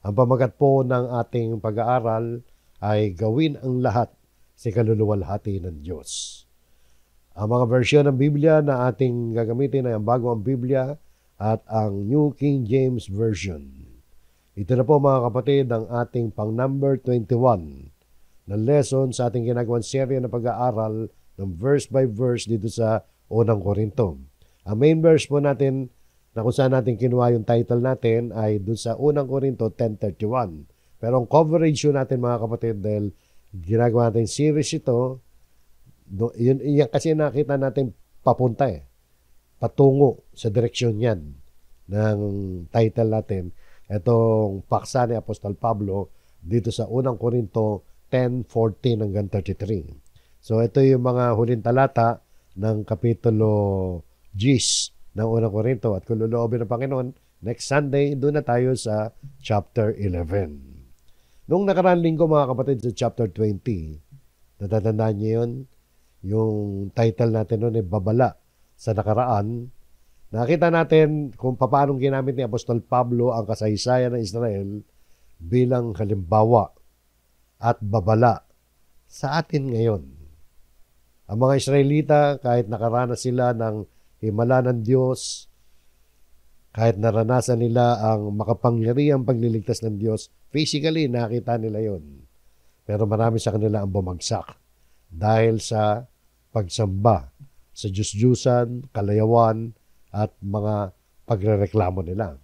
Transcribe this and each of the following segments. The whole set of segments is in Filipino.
Ang pamagat po ng ating pag-aaral ay gawin ang lahat sa kaluluwalhati ng Diyos. Ang mga versyon ng Biblia na ating gagamitin ay ang Bagong Biblia at ang New King James Version. Ito na po mga kapatid ang ating pang number 21 na lesson sa ating ginagawang serye na pag-aaral ng verse by verse dito sa Unang Korinto. Ang main verse po natin na kung saan natin kinuha yung title natin ay dun sa Unang Korinto 10:31. Pero ang coverage yun natin mga kapatid dahil ginagawa natin series ito, yun kasi nakita natin papunta patungo sa direksyon yan ng title natin. Itong paksa ni Apostol Pablo dito sa Unang Korinto 10:14 hanggang 33. So ito yung mga huling talata ng kapitulo 10 ng Unang Korinto at kung loloobin ng Panginoon, next Sunday doon na tayo sa chapter 11. Nung nakaraang linggo mga kapatid sa chapter 20, natatandaan niyo yun? Yung title natin noon ay Babala sa Nakaraan. Nakita natin kung paano ginamit ni Apostol Pablo ang kasaysayan ng Israel bilang halimbawa at babala sa atin ngayon. Ang mga Israelita, kahit nakaranas sila ng himala ng Diyos, kahit naranasan nila ang makapangyarihang pagliligtas ng Diyos, physically nakita nila yon. Pero marami sa kanila ang bumagsak dahil sa pagsamba sa Diyos-Diyusan, kalayawan, at mga pagrereklamo nila.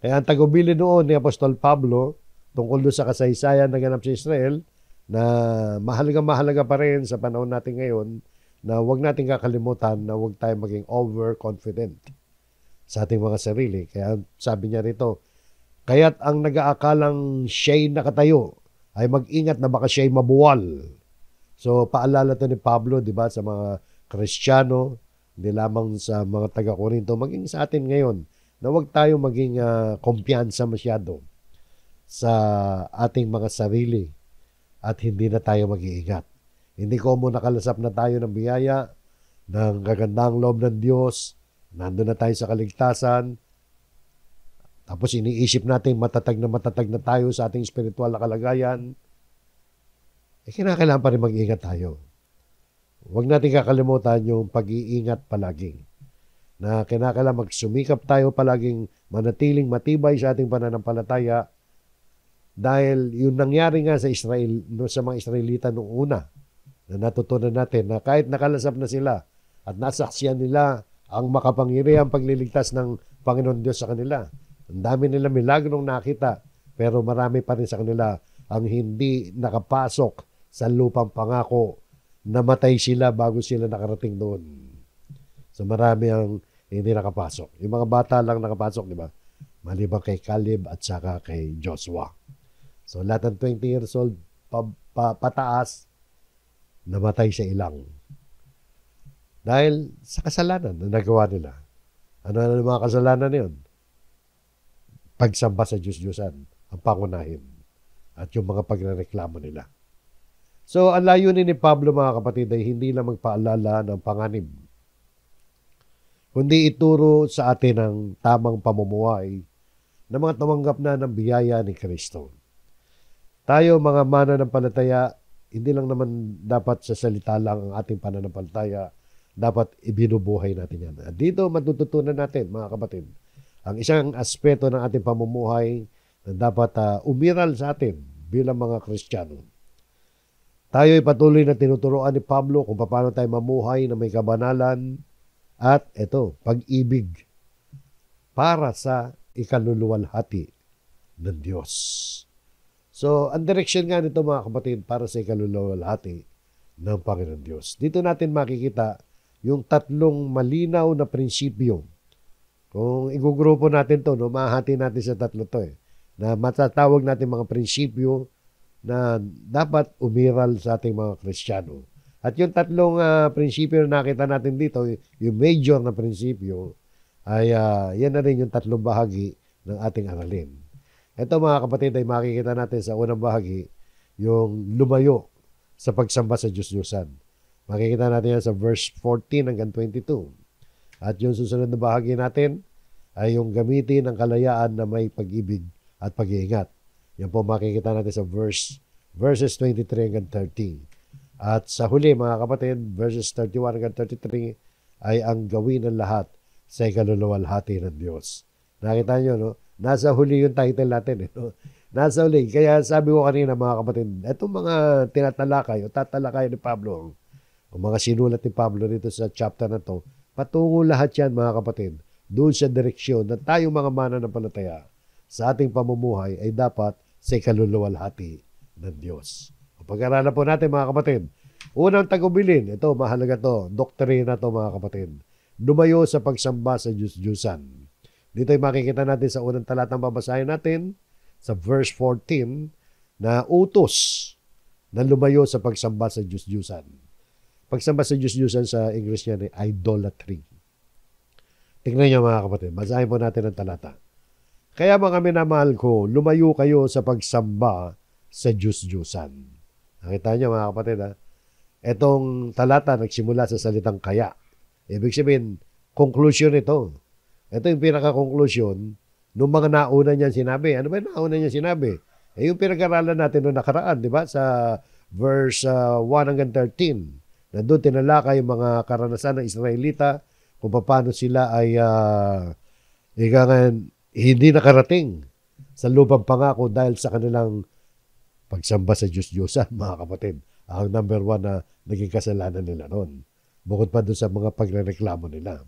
Kaya ang tagubili noon ni Apostol Pablo tungkol doon sa kasaysayan na ganap sa Israel na mahalaga pa rin sa panahon natin ngayon na huwag natin kakalimutan na huwag tayo maging overconfident sa ating mga sarili. Kaya sabi niya rito, kaya't ang nag-aakalang siya'y nakatayo ay mag-ingat na baka siya'y mabuwal. So paalala to ni Pablo, di ba, sa mga Kristiyano, hindi lamang sa mga taga-Korinto, maging sa atin ngayon, na huwag tayo maging kumpiyansa masyado sa ating mga sarili at hindi na tayo mag-iingat. Hindi ko mo nakalasap na tayo ng biyaya, ng kagandang loob ng Diyos, nandun na tayo sa kaligtasan, tapos iniisip natin matatag na tayo sa ating spiritual na kalagayan, kinakailangan pa rin mag-iingat tayo. Huwag natin kakalimutan yung pag-iingat palagi. Na kinakailangan magsumikap tayo palaging manatiling matibay sa ating pananampalataya dahil yung nangyari nga sa Israel, sa mga Israelita noong una, na natutunan natin na kahit nakalasap na sila at nasaksiyan nila ang makapangyarihang pagliligtas ng Panginoon Diyos sa kanila. Ang dami nila milagrong nakita, pero marami pa rin sa kanila ang hindi nakapasok sa lupang pangako. Namatay sila bago sila nakarating doon. So marami ang hindi nakapasok. Yung mga bata lang nakapasok, di ba? Maliban kay Caleb at saka kay Joshua. So lahat ng 20 years old pataas, namatay sa ilang. Dahil sa kasalanan na nagawa nila. Ano na mga kasalanan na yun? Pagsamba sa Diyos-Diyosan, ang pangunahin. At yung mga pagrereklamo nila. So, ang layunin ni Pablo mga kapatid ay hindi lang magpaalala ng panganib, kundi ituro sa atin ang tamang pamumuhay na mga tumanggap na ng biyaya ni Kristo. Tayo mga mananampalataya, hindi lang naman dapat sa salita lang ang ating pananampalataya, dapat ibinubuhay natin yan. At dito matututunan natin mga kapatid, ang isang aspeto ng ating pamumuhay na dapat umiral sa atin bilang mga Kristiyano. Tayo ay patuloy na tinuturoan ni Pablo kung paano tayo mamuhay na may kabanalan at pag-ibig para sa ikaluluwalhati ng Diyos. So, ang direksyon nga nito mga kapatid para sa ikaluluwalhati ng Panginoon Diyos. Dito natin makikita yung tatlong malinaw na prinsipyo. Kung igugrupo natin to, mahati natin sa tatlo to na matatawag natin mga prinsipyo na dapat umiral sa ating mga Kristiyano. At yung tatlong prinsipyo na nakita natin dito, yung major na prinsipyo, ay yan na rin yung tatlong bahagi ng ating aralin. Ito mga kapatid ay makikita natin sa unang bahagi, yung lumayo sa pagsamba sa Diyos-Diyosan. Makikita natin yan sa verse 14 hanggang 22. At yung susunod na bahagi natin ay yung gamitin ang kalayaan na may pag-ibig at pag-iingat. Yan po makikita natin sa verses 23 hanggang 30. At sa huli mga kapatid, verses 31 hanggang 33 ay ang gawin ng lahat sa ikaluluwalhati ng Diyos. Nakita nyo, no? Nasa huli yung title natin. No? Nasa huli. Kaya sabi ko kanina mga kapatid, itong mga tinatalakay o tatalakay ni Pablo, o mga sinulat ni Pablo dito sa chapter na to, patungo lahat yan mga kapatid, doon sa direksyon na tayong mga mananampalataya sa ating pamumuhay ay dapat sa ikaluluwalhati ng Diyos. Pag-aralan po natin mga kapatid, unang tagubilin, ito mahalaga to, doktrina to mga kapatid, lumayo sa pagsamba sa Diyos-Diyusan. Dito ay makikita natin sa unang talatang babasahin natin, sa verse 14, na utos na lumayo sa pagsamba sa Diyos-Diyusan. Pagsamba sa Diyos-Diyusan sa English yan ay idolatry. Tingnan niyo mga kapatid, basahin po natin ang talata. Kaya mga minamahal ko, lumayo kayo sa pagsamba sa Diyos-Diyusan. Nakita niyo mga kapatid ha? Etong talata nagsimula sa salitang kaya. Ibig sabihin, conclusion ito. Ito yung pinaka-conclusion nung mga nauna niyan sinabi. Ano ba yung nauna niyan sinabi? Yung pinag-aralan natin noong nakaraan, di ba? Sa verse 1 hanggang 13. Na doon tinalakay yung mga karanasan ng Israelita kung paano sila ay hindi nakarating sa lupang pangako dahil sa kanilang pagsamba sa Diyos-Diyosan, mga kapatid. Ang number 1 na naging kasalanan nila noon. Bukod pa doon sa mga pagrereklamo nila.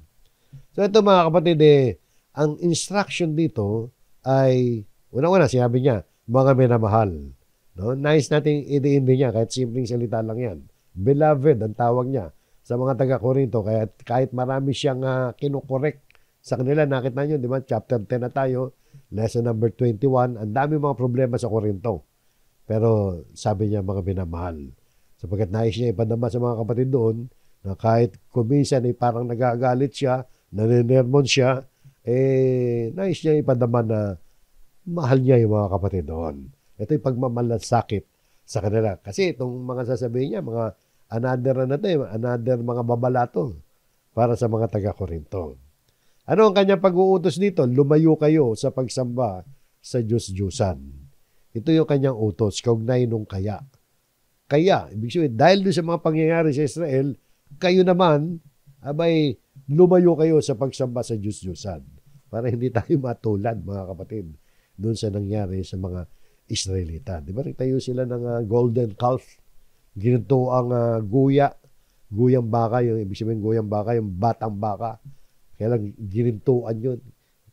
So ito mga kapatid, ang instruction dito ay, unang-una sinabi niya, mga minamahal. No? Nice nating idiin niya kahit simpleng salita lang yan. Beloved, ang tawag niya sa mga taga-Korinto. Kaya kahit marami siyang kinukorek sa kanila, nakita nyo, di ba? Chapter 10 na tayo, lesson number 21, ang dami mga problema sa Korinto. Pero sabi niya, mga binamahal. Sapagkat nais niya ipadama sa mga kapatid doon, na kahit kuminsan ay parang nagagalit siya, naninermon siya, nais niya ipadama na mahal niya yung mga kapatid doon. Ito yung pagmamalasakit sa kanila. Kasi itong mga sasabihin niya, mga another mga babalato para sa mga taga-Korinto. Ano ang kanyang pag-uutos dito? Lumayo kayo sa pagsamba sa Diyos-Diyusan. Ito yung kanyang utos, kaugnay nung kaya. Kaya, ibig sabihin, dahil doon sa mga pangyayari sa Israel, kayo naman, abay, lumayo kayo sa pagsamba sa Diyos-Diyusan. Para hindi tayo matulad, mga kapatid, doon sa nangyari sa mga Israelita. Di ba? Nagtayo sila ng golden calf. Ginto ang guyang baka, yung ibig sabihin guyang baka, yung batang baka. Kaya lang ginintuan yun.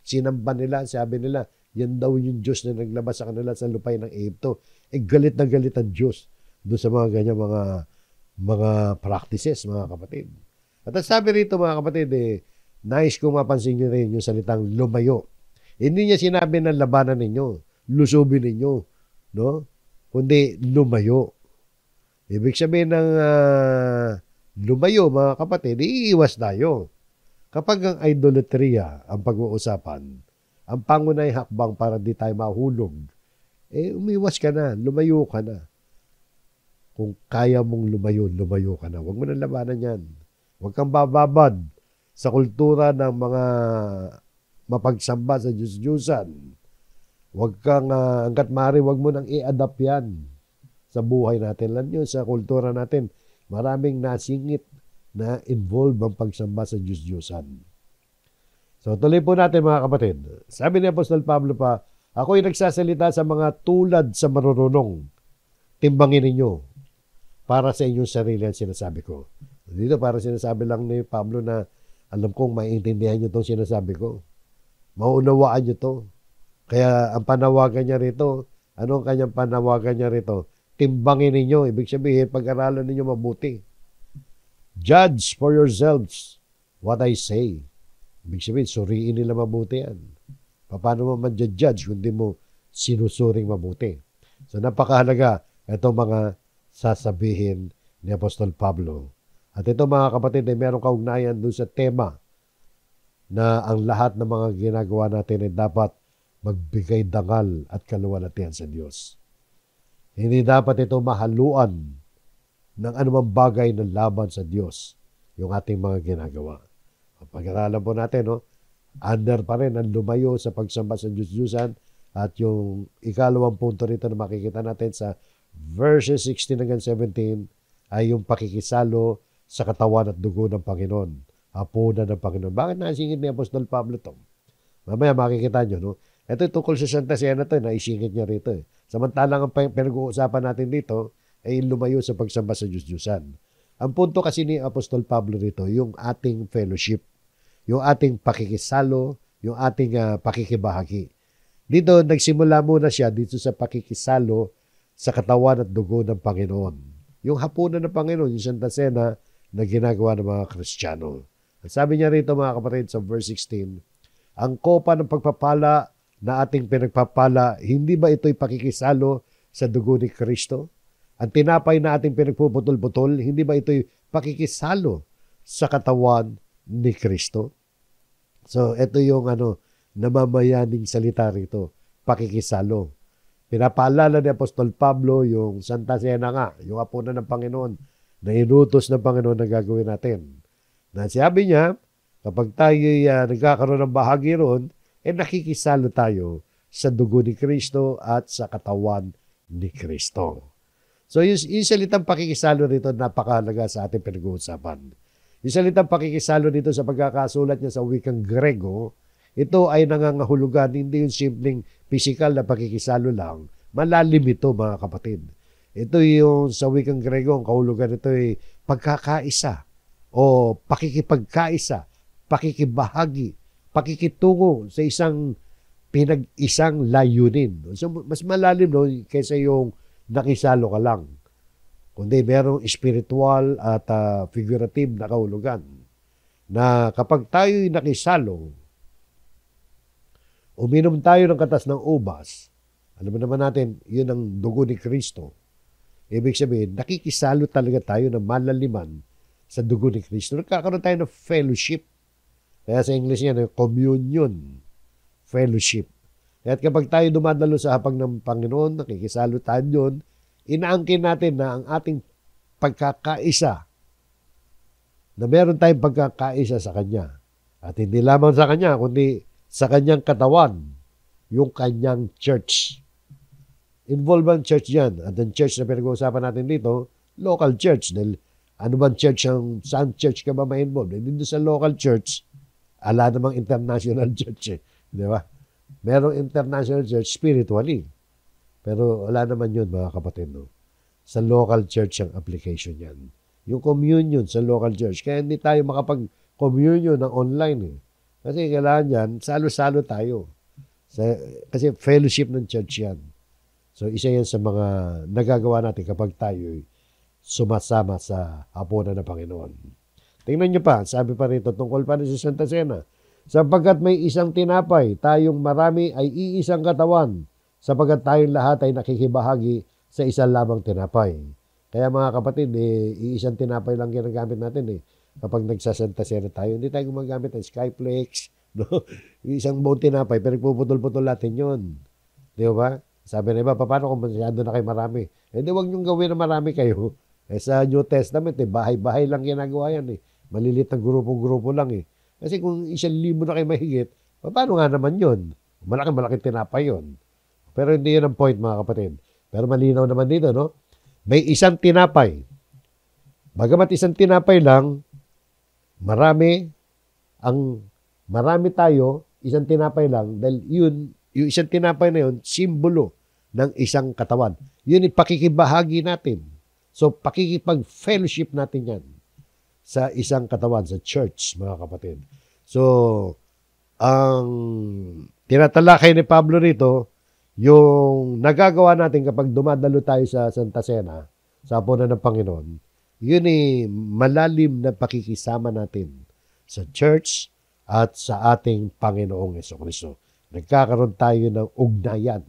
Sinamba nila, sabi nila, yan daw yung Diyos na naglabas sa kanila sa lupay ng Egypto. Galit na galit ang Diyos doon sa mga ganyan mga practices, mga kapatid. At sabi rito mga kapatid, nice kung mapansin nyo rin yung salitang lumayo. Hindi niya sinabi na labanan ninyo, lusubin ninyo, no? Kundi lumayo. Ibig sabihin ng lumayo, mga kapatid, iiwas tayo. Kapag ang idolatria ang pag-uusapan, ang pangunahing hakbang para di tayo mahulog, umiwas ka na, lumayo ka na. Kung kaya mong lumayo, lumayo ka na. Huwag mo nang labanan yan. Huwag kang bababad sa kultura ng mga mapagsamba sa Diyos-Diyusan. Huwag kang, hanggat maaari, huwag mo nang i-adapt yan sa buhay natin. Alam nyo, sa kultura natin, maraming nasingit na involved ang pagsamba sa Diyos-Diyusan. So, tuloy po natin mga kapatid. Sabi ni Apostol Pablo pa, ako'y nagsasalita sa mga tulad sa marurunong. Timbangin ninyo para sa inyong sarili ang sinasabi ko. Dito para sinasabi lang ni Pablo na alam kong maiintindihan nyo itong sinasabi ko. Maunawaan nyo to. Kaya ang panawagan niya rito, ano ang kanyang panawagan niya rito? Timbangin ninyo. Ibig sabihin, pag-aralan ninyo mabuti. Judge for yourselves what I say. Ibig sabihin, suriin nila mabuti yan. Paano mo man-judge kung di mo sinusuring mabuti? So napakahalaga itong mga sasabihin ni Apostol Pablo. At ito mga kapatid ay merong kaugnayan doon sa tema na ang lahat ng mga ginagawa natin ay dapat magbigay dangal at kaluwalhatian sa Diyos. Hindi dapat ito mahaluan ng anumang bagay na laban sa Diyos yung ating mga ginagawa. Pag-aralan po natin, under pa rin ang lumayo sa pagsamba sa Diyos-Diyusan At yung ikalawang punto rito na makikita natin sa verses 16 hanggang 17 ay yung pakikisalo sa katawan at dugo ng Panginoon. Hapunan ng Panginoon. Bakit naisingit ni Apostol Pablo to? Mamaya makikita nyo, no? Ito tungkol sa Santa Cena to, naisingit niya rito. Samantalang ang pinag-uusapan natin dito ay lumayo sa pagsamba sa Diyos-Diyusan. Ang punto kasi ni Apostol Pablo rito, yung ating fellowship, yung ating pakikisalo, yung ating pakikibahagi. Dito, nagsimula muna siya dito sa pakikisalo sa katawan at dugo ng Panginoon. Yung hapunan ng Panginoon, yung Santa Cena na ginagawa ng mga Kristiyano. Sabi niya rito mga kapatid sa verse 16, ang kopa ng pagpapala na ating pinagpapala, hindi ba ito'y pakikisalo sa dugo ni Kristo? Ang tinapay na ating pinagpuputol-putol, hindi ba ito'y pakikisalo sa katawan ni Kristo? So, ito yung namamayaning salita rito, pakikisalo. Pinapaalala ni Apostol Pablo yung Santa Cena nga, yung hapunan ng Panginoon, na inutos ng Panginoon na gagawin natin. Na sabi niya, kapag tayo nagkakaroon ng bahagi roon, nakikisalo tayo sa dugo ni Kristo at sa katawan ni Kristo. So, yung salitang pakikisalo dito, napakahalaga sa ating pinag-uusapan. Yung salitang pakikisalo dito sa pagkakasulat niya sa wikang Grego, ito ay nangangahulugan, hindi yung simpleng physical na pakikisalo lang. Malalim ito, mga kapatid. Ito yung sa wikang Grego, ang kahulugan ito ay pagkakaisa o pakikipagkaisa, pakikibahagi, pakikitungo sa isang pinag-isang layunin. So, mas malalim no, kaysa yung nakisalo ka lang. Kundi merong spiritual at figurative na kahulugan na kapag tayo'y nakisalo, uminom tayo ng katas ng ubas, alam mo naman natin, yun ang dugo ni Kristo. Ibig sabihin, nakikisalo talaga tayo ng malaliman sa dugo ni Kristo. Nagkakaroon tayo ng fellowship. Kaya sa English yan, communion, fellowship. At kapag tayo dumadalo sa hapag ng Panginoon, nakikisalo tayo yun, inaangkin natin na ang ating pagkakaisa, na meron tayong pagkakaisa sa Kanya. At hindi lamang sa Kanya, kundi sa Kanyang katawan, yung Kanyang church. Involved ang church yan. At ang church na pinag-uusapan natin dito, local church. Dahil ano bang church, saan church ka ba ma-involved? Dito sa local church, ala namang international church Di ba? Merong international church spiritually. Pero wala naman yun, mga kapatid. No? Sa local church ang application yan. Yung communion sa local church. Kaya hindi tayo makapag-communion ng online. Kasi kailangan yan, salo-salo tayo. Kasi fellowship ng church yan. So, isa yan sa mga nagagawa natin kapag tayo sumasama sa hapunan ng Panginoon. Tingnan nyo pa, sabi pa rito, tungkol pa rin sa Santa Cena. Sapagkat may isang tinapay, tayong marami ay iisang katawan, sapagkat tayong lahat ay nakikibahagi sa isang lamang tinapay. Kaya mga kapatid, iisang tinapay lang ginagamit natin Kapag nagsasanta Cena tayo, hindi tayo gumagamit ng Skyflex, no? Isang buong tinapay, pero puputol-putol natin yun. Di ba? Sabi na iba, paano kung masyado na kayo marami? Hindi, wag niyong gawin na marami kayo. Sa New Testament, bahay-bahay lang ginagawa yan Malilit na grupo-grupo lang Kasi kung 1,000 na kayo mahigit, paano nga naman yun? Malaki-malaki tinapay yun. Pero hindi yun ang point, mga kapatid. Pero malinaw naman dito, no? May isang tinapay. Bagamat isang tinapay lang, marami tayo, isang tinapay lang, dahil yung isang tinapay na yun, simbolo ng isang katawan. Yun yung pakikibahagi natin. So, pakikipag-fellowship natin yan sa isang katawan, sa church, mga kapatid. So, ang tinatalakay ni Pablo rito, yung nagagawa natin kapag dumadalo tayo sa Santa Cena, sa hapunan ng Panginoon, yun malalim na pakikisama natin sa church at sa ating Panginoong Jesucristo. Nagkakaroon tayo ng ugnayan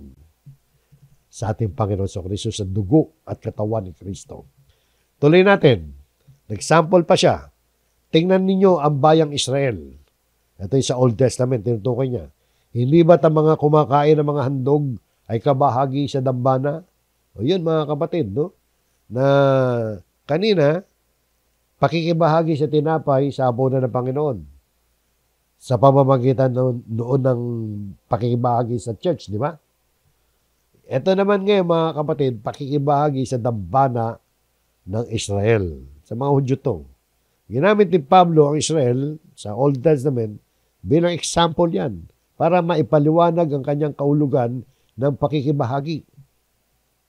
sa ating Panginoong Jesucristo sa dugo at katawan ni Kristo. Tuloy natin. Nag-sample pa siya. Tingnan ninyo ang bayang Israel. Ito yung sa Old Testament, tinutukoy niya. Hindi ba't ang mga kumakain ng mga handog ay kabahagi sa dambana? O yun mga kapatid, no? Na kanina, pakikibahagi sa tinapay sa hapunan ng Panginoon. Sa pamamagitan noon ng pakikibahagi sa church, di ba? Ito naman ngayon mga kapatid, pakikibahagi sa dambana ng Israel. Sa mga Hudyo to. Ginamit ni Pablo ang Israel sa Old Testament bilang example yan para maipaliwanag ang kanyang kaulugan ng pakikibahagi.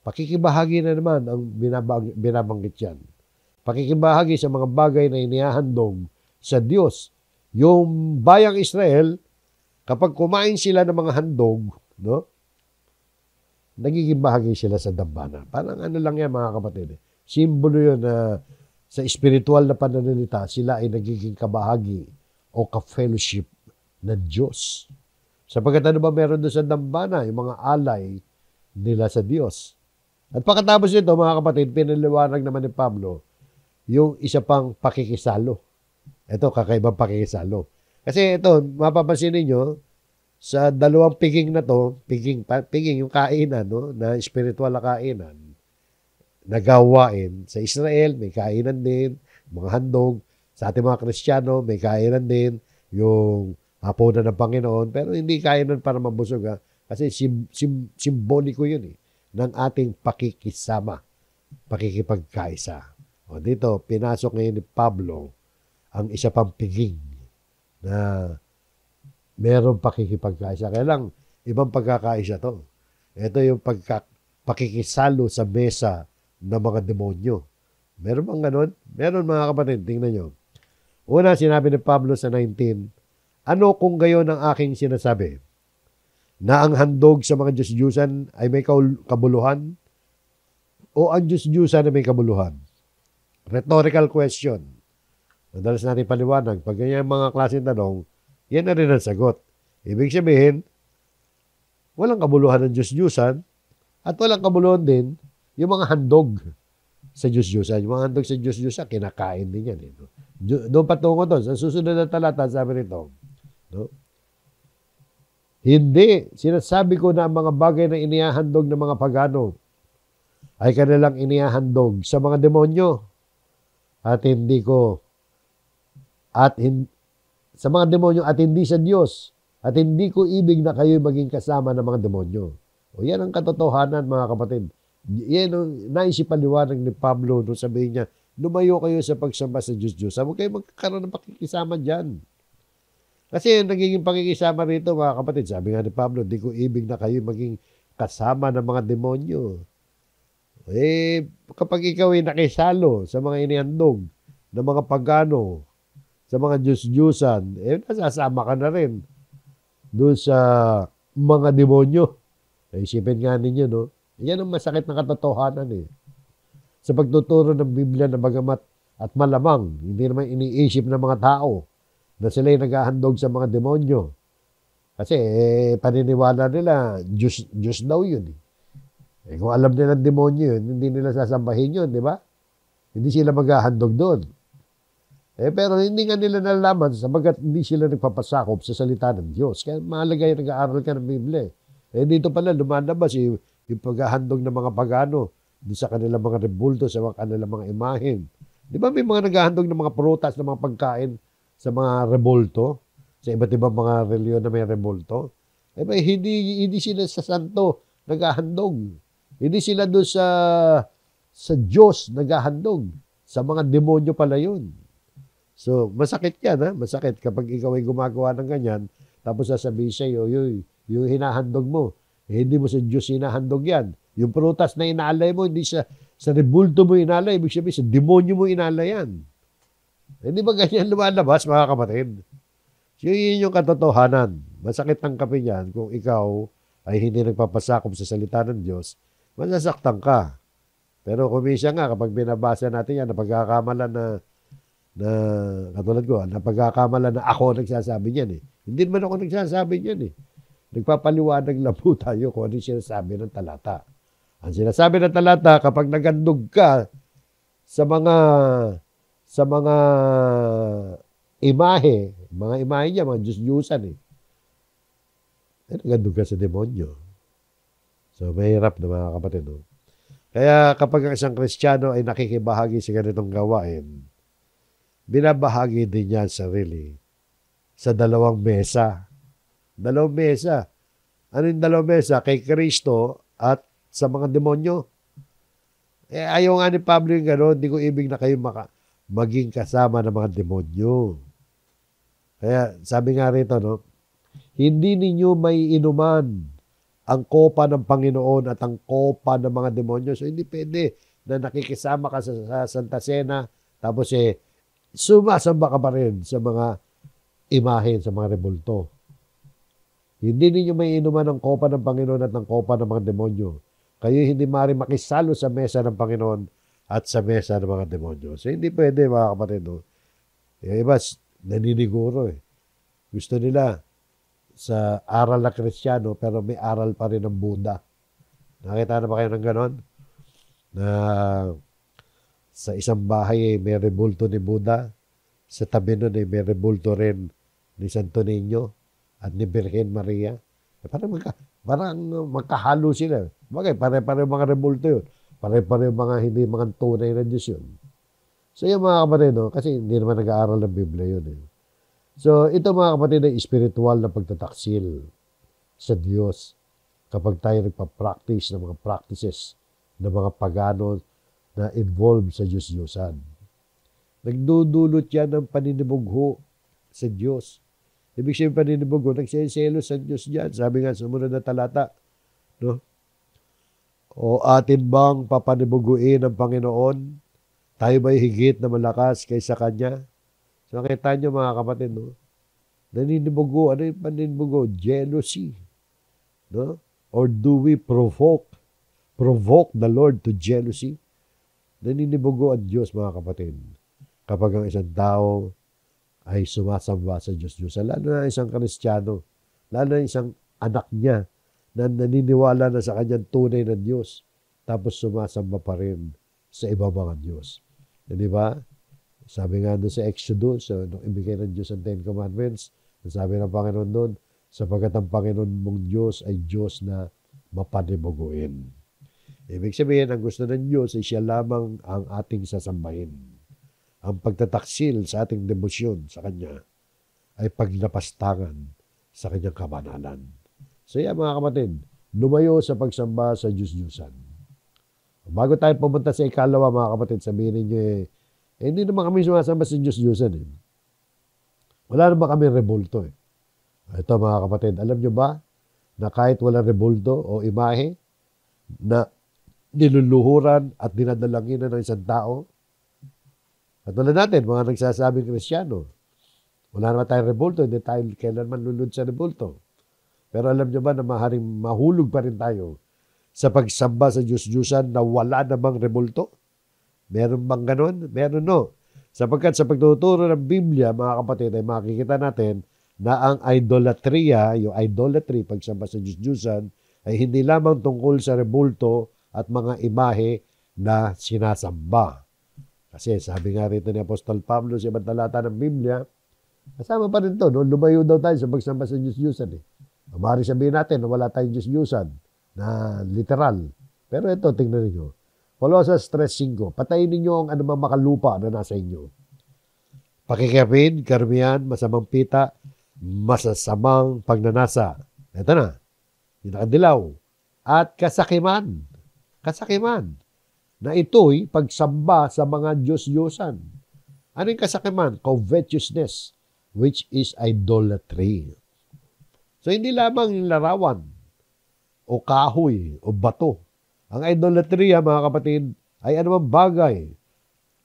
Pakikibahagi na naman ang binabanggit yan. Pakikibahagi sa mga bagay na inihahandog sa Diyos. Yung bayang Israel, kapag kumain sila ng mga handog, no, nagiging bahagi sila sa dambana. Parang ano lang yan mga kapatid. Simbolo yun na sa spiritual na pananalita, sila ay nagiging kabahagi o ka-fellowship ng Diyos. Sapagkat ano ba meron doon sa dambana? Yung mga alay nila sa Diyos. At pagkatapos nito, mga kapatid, pinaliwanag naman ni Pablo yung isa pang pakikisalo. Ito, kakaibang pakikisalo. Kasi ito, mapapansin ninyo, sa dalawang piging na to, piging yung kainan, no, na spiritual na kainan, nagawain. Sa Israel, may kainan din, mga handog. Sa ating mga Kristiyano, may kainan din, yung hapunan ng Panginoon. Pero hindi kainan para mabusog, ha? Kasi simboliko yun, ng ating pakikisama, pakikipagkaisa. O dito, pinasok ngayon ni Pablo ang isa pang piging na meron pakikipagkaisa. Kaya lang, ibang pagkakaisa to. Ito yung pakikisalo sa mesa ng mga demonyo. Meron bang ganun? Meron mga kapatid, tingnan nyo. Una, sinabi ni Pablo sa 19, ano kung gayon ang aking sinasabi? Na ang handog sa mga Diyos-Diyusan ay may kabuluhan? O ang Diyos-Diyusan ay may kabuluhan? Rhetorical question. Madalas natin paliwanag. Pag ganyan mga klaseng tanong, yan na rin ang sagot. Ibig sabihin, walang kabuluhan ng Diyos-Diyusan at walang kabuluhan din yung mga handog sa Diyos-Diyusan. Yung mga handog sa Diyos-Diyusan, kinakain din yan. No? Doon patungo doon. Sa susunod na talata, sabi nito, no? Hindi. Sinasabi ko na ang mga bagay na inihahandog ng mga pagano ay kanilang inihahandog sa mga demonyo at hindi ko sa mga demonyo at hindi sa Diyos at hindi ko ibig na kayo maging kasama ng mga demonyo. O yan ang katotohanan mga kapatid. Yan ang naisipaliwanag ni Pablo nung sabihin niya, lumayo kayo sa pagsamba sa Diyos-Diyos. Huwag kayo magkakaroon ng pakikisama dyan. Kasi nagiging pakikisama rito mga kapatid, sabi nga ni Pablo, di ko ibig na kayo maging kasama ng mga demonyo. Kapag ikaw ay nakisalo sa mga inihandog ng mga pagano, sa mga Diyos-Diyusan, nasasama ka na rin doon sa mga demonyo. Isipin nga ninyo, no? Yan ang masakit na katotohanan Sa pagtuturo ng Biblia na bagamat at malamang, hindi naman iniisip ng mga tao na sila'y naghahandog sa mga demonyo. Kasi paniniwala nila, Diyos daw yun. Kung alam nila ng demonyo yun, hindi nila sasambahin yun, di ba? Hindi sila maghahandog doon. Pero hindi nga nila nalalaman sabagat hindi sila nagpapasakop sa salita ng Diyos. Kaya mahalaga yung nag-aaral ka ng Biblia. Dito pala lumalabas yung paghahandog ng mga pagano sa kanilang mga rebulto, sa kanilang mga imahen. Di ba may mga naghahandog ng mga prutas, ng mga pagkain sa mga rebulto? Sa iba't ibang mga reliyon na may rebulto? Hindi sila sa santo naghahandog. Hindi sila doon sa Diyos naghahandog. Sa mga demonyo pala yun. So, masakit yan, ha? Masakit kapag ikaw ay gumagawa ng ganyan, tapos sasabihin sa'yo, yung hinahandog mo, hindi mo sa Diyos hinahandog yan. Yung prutas na inaalay mo, hindi sa rebulto mo inaalay, ibig sabihin, sa demonyo mo inaalay yan. Hindi ba ganyan lumalabas, mga kapatid? So, yun yung katotohanan. Masakit tanggapin yan kung ikaw ay hindi nagpapasakop sa salita ng Diyos, masasaktan ka. Pero kumisa nga, kapag binabasa natin yan, napagkakamalan na katulad ko, napagkakamalan na ako nagsasabi niyan Hindi naman ako nagsasabi niyan Nagpapaliwanag lang po tayo kung ano yung sinasabi ng talata. Ang sinasabi ng talata, kapag nagandog ka sa mga imahe niya, mga Diyos-Diyusan nagandog ka sa demonyo. So, mahirap na mga kapatid. No? Kaya kapag ang isang Kristiyano ay nakikibahagi sa ganitong gawain, binabahagi din niya sarili sa dalawang mesa. Dalawang mesa. Ano yung dalawang mesa? Kay Kristo at sa mga demonyo. Ayaw nga ni Pablo yung gano'n, hindi ko ibig na kayo maging kasama ng mga demonyo. Kaya sabi nga rito, no, hindi ninyo may inuman ang kopa ng Panginoon at ang kopa ng mga demonyo. So hindi pwede na nakikisama ka sa Santa Cena, tapos sumasamba ka pa rin sa mga imahen, sa mga rebulto. Hindi ninyo may inuman ng kopa ng Panginoon at ng kopa ng mga demonyo. Kayo hindi maaari makisalo sa mesa ng Panginoon at sa mesa ng mga demonyo. So hindi pwede, mga kapatid. No? Yung iba, naniniguro eh. Gusto nila sa aral na Kristiyano, pero may aral pa rin ng Buddha. Nakita na ba kayo ng ganon? Na sa isang bahay may rebulto ni Buddha, sa tabi nun may rebulto rin ni Santo Niño at ni Birhen Maria. Parang magkahalo sila. Bagay, pare-pare mga rebulto yun. Pare-pare mga hindi mga tunay na Diyos yun. So yung mga kapatid, no? Kasi hindi naman nag-aaral ng Biblia yun. So ito mga kapatid ay spiritual na pagtataksil sa Diyos kapag tayo nagpa-practice ng mga practices ng mga pagano na involved sa Diyos-Diyosan. Nagdudulot yan ng paninibugho sa Diyos. Ibig sabihin paninibugho, nagsiselo sa Diyos dyan. Sabi nga, sumunod na talata, no? O atin bang papanibuguin ng Panginoon? Tayo ba'y higit na malakas kaysa Kanya? So, nakita nyo mga kapatid, no? Naninibugo. Ano yung paninibugo? Jealousy. No? Or do we provoke the Lord to jealousy? Naninibugo ang Diyos, mga kapatid. Kapag ang isang tao ay sumasamba sa Diyos-Diyosan, lalo na isang Kristiyano, lalo na isang anak niya na naniniwala na sa kanyang tunay na Diyos, tapos sumasamba pa rin sa ibang mga Diyos. Di ba? Sabi nga doon sa Exodus, nung ibigay ng Diyos ang Ten Commandments, sabi ng Panginoon doon, sapagkat ang Panginoon mong Diyos ay Diyos na mapanibuguin. Ibig sabihin, ang gusto ng Diyos ay siya lamang ang ating sasambahin. Ang pagtataksil sa ating demosyon sa Kanya ay paglapastangan sa Kanyang kabanalan. So yan mga kapatid, lumayo sa pagsamba sa Diyos-Diyusan. Bago tayo pumunta sa ikalawa mga kapatid, sabihin ninyo hindi naman kami sumasamba sa Diyos-Diyusan. Wala naman kami rebulto. Ito mga kapatid, alam nyo ba na kahit walang rebulto o imahe na niluluhuran at dinadalanginan ng isang tao, at wala natin, mga nagsasabing Kristiyano, wala naman tayong rebulto, hindi tayo kailanman lulod sa rebulto. Pero alam nyo ba na maaaring mahulog pa rin tayo sa pagsamba sa Diyos-Diyusan na wala namang rebulto? Meron bang ganon? Meron, no. Sapagkat sa pagtuturo ng Biblia, mga kapatid, ay makikita natin na ang idolatria, yung idolatry, pagsamba sa Diyos-Diyusan, ay hindi lamang tungkol sa rebulto at mga imahe na sinasamba. Kasi sabi nga rito ni Apostol Pablo sa ibang talata ng Biblia, kasama pa rin ito, no? Lumayo daw tayo sa pagsamba sa Diyos-Diyusan. Maaari sabihin natin na wala tayong Diyos-Diyusan na literal. Pero ito, tingnan niyo. Colossus 3:5, patayin ninyo ang anumang makalupa na nasa inyo. Pakikapin, karamihan, masamang pita, masasamang pagnanasa. Ito na, yung nakadilaw. At kasakiman. Kasakiman. Na ito'y pagsamba sa mga Diyos-Diyosan. Ano yung kasakiman? Covetousness, which is idolatry. So, hindi lamang yung larawan, o kahoy, o bato. Ang idolatria, mga kapatid, ay anumang bagay.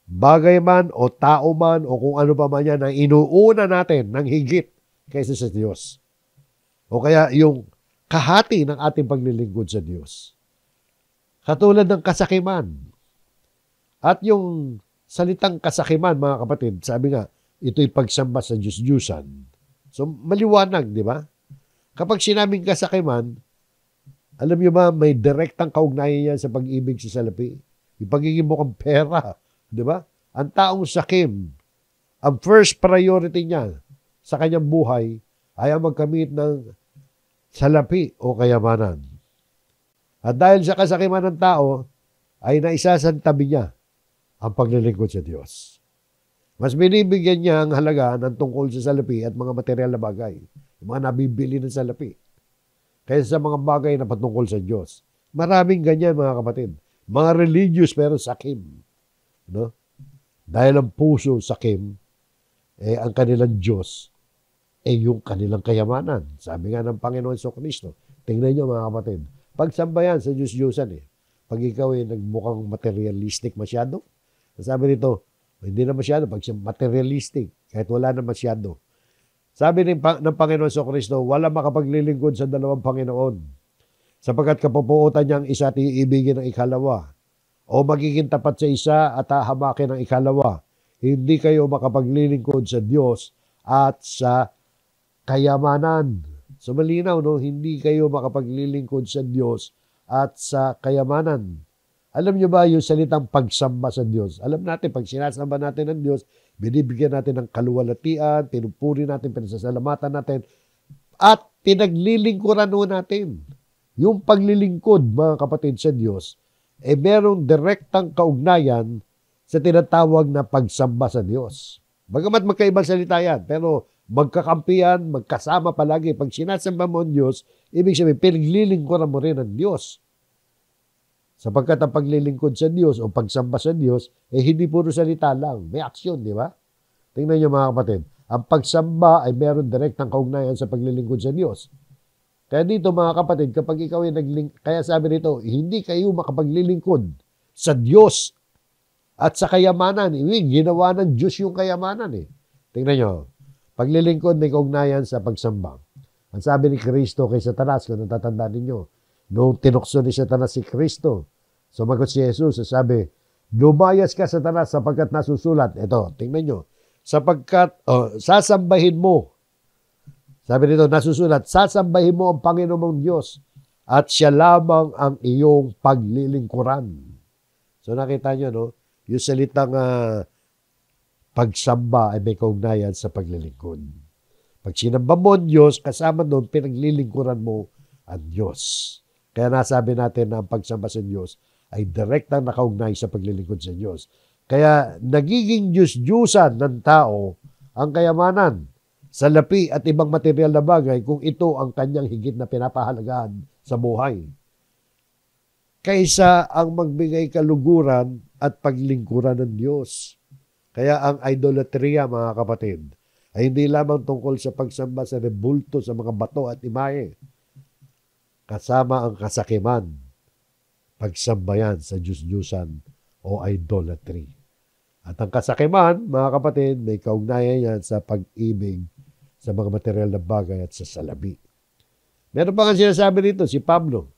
Bagay man, o tao man, o kung ano pa man yan, na inuuna natin ng higit kaysa sa Diyos. O kaya yung kahati ng ating paglilingkod sa Diyos. Katulad ng kasakiman. At yung salitang kasakiman, mga kapatid, sabi nga, ito'y pagsamba sa Diyos-Diyusan. So, maliwanag, di ba? Kapag sinabing kasakiman, alam niyo ba, may direktang kaugnayan yan sa pag-ibig sa salapi. Yung pagiging mukhang pera, di ba? Ang taong sakim, ang first priority niya sa kanyang buhay ay ang magkamit ng salapi o kayamanan. At dahil sa kasakiman ng tao, ay naisasantabi niya ang paglilingkod sa Diyos. Mas binibigyan niya ang halaga ng tungkol sa salapi at mga material na bagay. Yung mga nabibili ng salapi. Kaysa sa mga bagay na patungkol sa Diyos. Maraming ganyan, mga kapatid. Mga religious pero sakim. No? Dahil ang puso sakim, ang kanilang Diyos, yung kanilang kayamanan. Sabi nga ng Panginoon Kristo, tingnan nyo mga kapatid, pagsambayan sa Diyos-Diyosan Pag ikaw ay nagmukhang materialistic masyado, sabi nito, hindi na masyado, pag materialistic, kahit wala na masyado. Sabi ng Panginoon Kristo, wala makapaglilingkod sa dalawang Panginoon. Sapagkat kapupuutan niya ang isa at iibigin ang ikalawa. O magiging tapat sa isa at hahamakin ang ikalawa. Hindi kayo makapaglilingkod sa Diyos at sa kayamanan. So malinaw, no? Hindi kayo makapaglilingkod sa Diyos at sa kayamanan. Alam niyo ba yung salitang pagsamba sa Diyos? Alam natin, pag sinasamba natin ng Diyos, binibigyan natin ng kaluwalhatian, pinupuri natin, pinasasalamatan natin, at pinaglilingkuran natin. Yung paglilingkod, mga kapatid, sa Diyos, merong direktang kaugnayan sa tinatawag na pagsamba sa Diyos. Bagamat magkaibang salita yan, pero magkakampihan, magkasama palagi. Pag sinasamba mo ang Diyos, ibig sabihin, pinaglilingkuran mo rin ang Diyos. Sapagkat ang paglilingkod sa Diyos o pagsamba sa Diyos, hindi puro salita lang. May aksyon, di ba? Tingnan niyo mga kapatid. Ang pagsamba ay meron direktang kaugnayan sa paglilingkod sa Diyos. Kaya dito mga kapatid, kapag ikaw ay kaya sabi nito, hindi kayo makapaglilingkod sa Diyos at sa kayamanan. Ginawa ng Diyos yung kayamanan Tingnan nyo, paglilingkod may kaugnayan sa pagsamba. Ang sabi ni Kristo kay Satanas, kung natatandaan ninyo, noong tinukso ni Satanas si Kristo, sumagot si Jesus, sabi, lumayas ka Satanas sapagkat nasusulat. Ito, tingnan nyo, sapagkat sasambahin mo. Sabi nito, nasusulat, sasambahin mo ang Panginoon mong Diyos at siya lamang ang iyong paglilingkuran. So nakita nyo, no? Yung salitang pagsamba ay may kaugnayan sa paglilingkod. Pag sinamba mo ang Diyos, kasama doon, pinaglilingkuran mo ang Diyos. Kaya nasabi natin na ang pagsamba sa Diyos ay direktang nakaugnay sa paglilingkod sa Diyos. Kaya nagiging Diyos-Diyusan ng tao ang kayamanan, salapi at ibang material na bagay kung ito ang kanyang higit na pinapahalagahan sa buhay. Kaysa ang magbigay kaluguran at paglingkuran ng Diyos. Kaya ang idolatria, mga kapatid, ay hindi lamang tungkol sa pagsamba sa rebulto sa mga bato at imahe. Kasama ang kasakiman, pagsambayan sa Diyos-Diyusan o idolatry. At ang kasakiman, mga kapatid, may kaugnayan yan sa pag-ibig sa mga material na bagay at sa salapi. Meron pa nga sinasabi dito, si Pablo,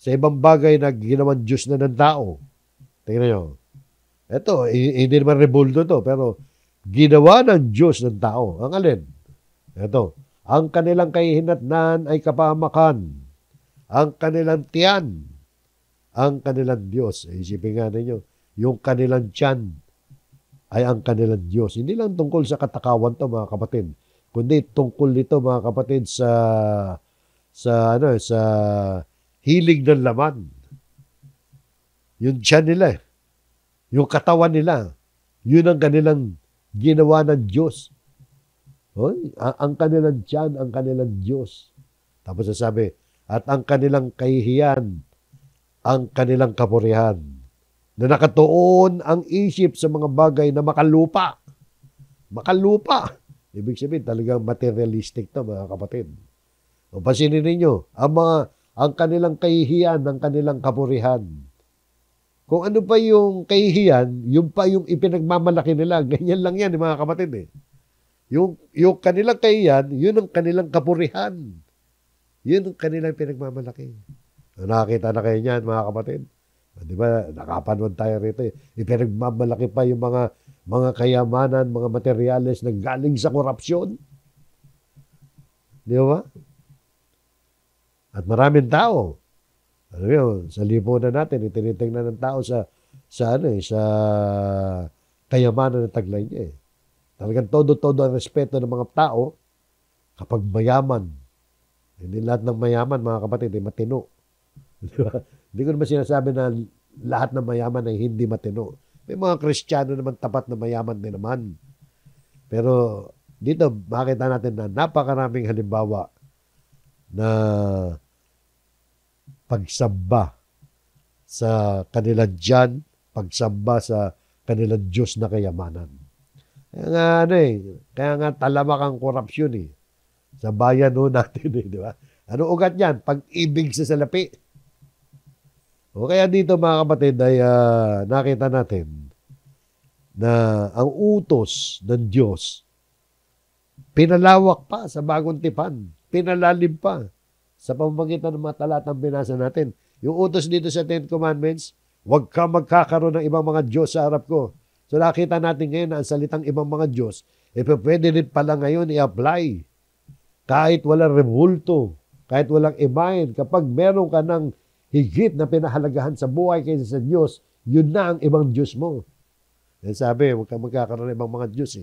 sa ibang bagay na ginawan Diyos na ng tao. Tingnan nyo. Ito, hindi naman rebulto to, pero ginawa ng Diyos ng tao. Ang alin? Ito, ang kanilang kahihinatnan ay kapahamakan. Ang kanilang tiyan, ang kanilang Diyos. Isipin nga ninyo, yung kanilang tiyan ay ang kanilang Diyos. Hindi lang tungkol sa katakawan to, mga kapatid, kundi tungkol nito, mga kapatid, sa hilig ng laman. Yung tiyan nila, yung katawan nila, yun ang kanilang ginawa ng Diyos. Ang kanilang tiyan, ang kanilang Diyos. Tapos sasabi, at ang kanilang kahihiyan, ang kanilang kapurihan, na nakatuon ang isip sa mga bagay na makalupa. Makalupa. Ibig sabihin, talagang materialistic to, mga kapatid. O pasinin ninyo, ang kanilang kahihiyan, ang kanilang kapurihan. Kung ano pa yung kahihiyan, yun pa yung ipinagmamalaki nila. Ganyan lang yan, mga kapatid. Yung kanilang kahihiyan, yun ang kanilang kapurihan. Yun ang kanilang pinagmamalaki. Nakakita na kayo niyan, mga kapatid. Di ba, nakapanood tayo rito. Ipinagmamalaki pa yung mga kayamanan, mga materyales na galing sa korupsyon. Di ba? At maraming tao. Ano yun, sa lipunan natin, tinitingnan ng tao sa kayamanan ng taglay niya. Talagang todo-todo ang respeto ng mga tao kapag mayaman. Hindi lahat ng mayaman, mga kapatid, ay matino. Di ba? Hindi ko naman sinasabi na lahat ng mayaman ay hindi matino. May mga Kristiyano naman tapat na mayaman din naman. Pero dito, makita natin na napakaraming halimbawa na pagsamba sa kanilang tiyan, pagsamba sa kanilang Diyos na kayamanan. Kaya nga talamak ang korupsyon sa bayan natin di ba? Ano ugat yan? Pag-ibig sa salapi. O kaya dito mga kapatid ay nakita natin na ang utos ng Diyos pinalawak pa sa bagong tipan, pinalalim pa sa pamamagitan ng mga talatang binasa natin. Yung utos dito sa Ten Commandments, huwag ka magkakaroon ng ibang mga Diyos sa harap ko. So nakita natin ngayon na ang salitang ibang mga Diyos, pwede rin pala ngayon i-apply. Kahit walang rebulto, kahit walang imahen, kapag meron ka ng higit na pinahalagahan sa buhay kaysa sa Diyos, yun na ang ibang Diyos mo. Sabi, huwag ka magkakaroon ng ibang mga Diyos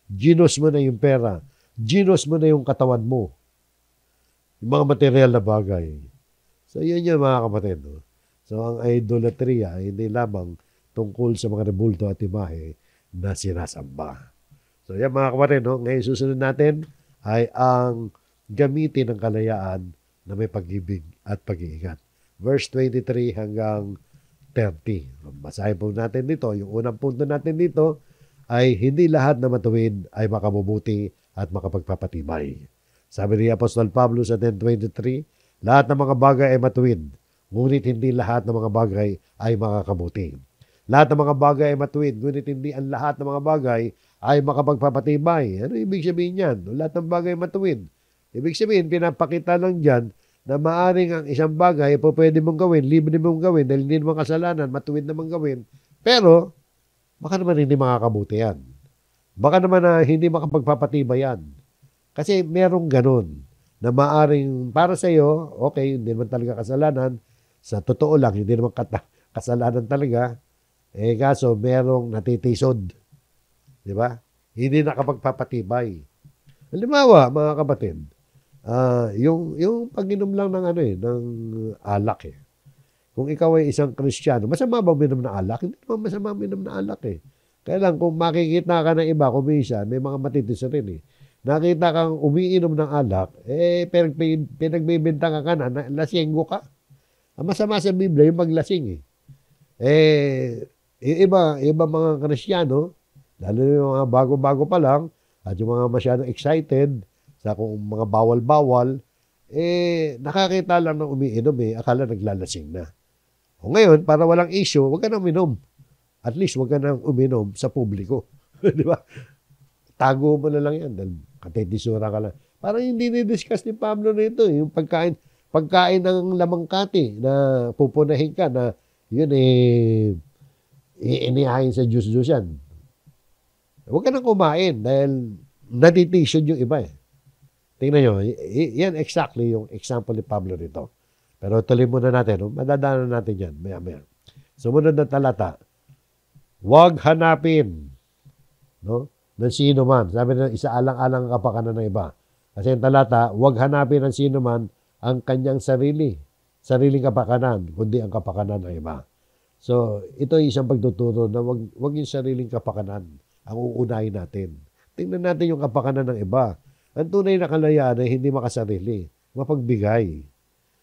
Ginos mo na yung pera. Ginos mo na yung katawan mo. Yung mga material na bagay. So, yun yung mga kapatid. So, ang idolatria ay hindi lamang tungkol sa mga rebulto at imahe na sinasamba. So, yan mga kapatid. Ngayon susunod natin ay ang gamitin ng kalayaan na may pag-ibig at pag-iingat. Verse 23 hanggang 30. Basahin po natin dito. Yung unang punto natin dito ay hindi lahat na matuwid ay makabubuti at makapagpapatibay. Sabi ni Apostol Pablo sa 10:23, lahat ng mga bagay ay matuwid, ngunit hindi lahat ng mga bagay ay makakabuti. Lahat ng mga bagay ay matuwid, ngunit hindi ang lahat ng mga bagay ay makapagpapatibay. Ano ibig sabihin yan? Lahat ng bagay ay matuwid. Ibig sabihin, pinapakita lang dyan na maaring ang isang bagay po pwede mong gawin, libre mong gawin, dahil hindi naman kasalanan, matuwid naman gawin. Pero, baka naman hindi makakabuti yan. Baka naman hindi makapagpapatibay yan. Kasi merong ganun na maaring para sa iyo, okay, hindi naman talaga kasalanan. Sa totoo lang, hindi naman kasalanan talaga. Kaso merong natitisod. Di ba? Hindi nakapagpapatibay. Halimbawa, mga kapatid, yung pag-inom lang ng alak Kung ikaw ay isang Kristiyano, masama ba uminom ng alak? Hindi naman masama uminom ng alak Kaya lang, kung makikita ka ng iba, kumisa, may mga matitis rin Nakita kang umiinom ng alak, pinagbibintang ka na, lasinggo ka. Ang masama sa Biblia, yung maglasing iba mga Kristiyano, lalo yung mga bago-bago pa lang, at yung mga masyadong excited sa kung mga bawal-bawal, nakakita lang ng umiinom akala naglalasing na. O ngayon, para walang issue, huwag ka nang uminom. At least, huwag ka nang uminom sa publiko. Di ba? Tago mo na lang yan. Dahil katitisura ka lang. Parang hindi ni-discuss ni Pablo nito. Yung pagkain ng lamangkati na pupunahin ka na yun inihain sa Diyos-Diyos yan. Huwag ka nang kumain dahil natitisod yung iba Tingnan nyo, yan exactly yung example ni Pablo nito. Pero tuloy muna natin, madadaanan natin yan, maya-maya. Sumunod na talata, huwag hanapin, ng sino man. Sabi na, isaalang-alang ang kapakanan ng iba. Kasi yung talata, huwag hanapin ng sino man ang kanyang sariling kapakanan, kundi ang kapakanan ng iba. So, ito ay isang pagtuturo na huwag yung sariling kapakanan ang uunahin natin. Tingnan natin yung kapakanan ng iba. Ang tunay na kalayaan ay hindi makasarili, mapagbigay.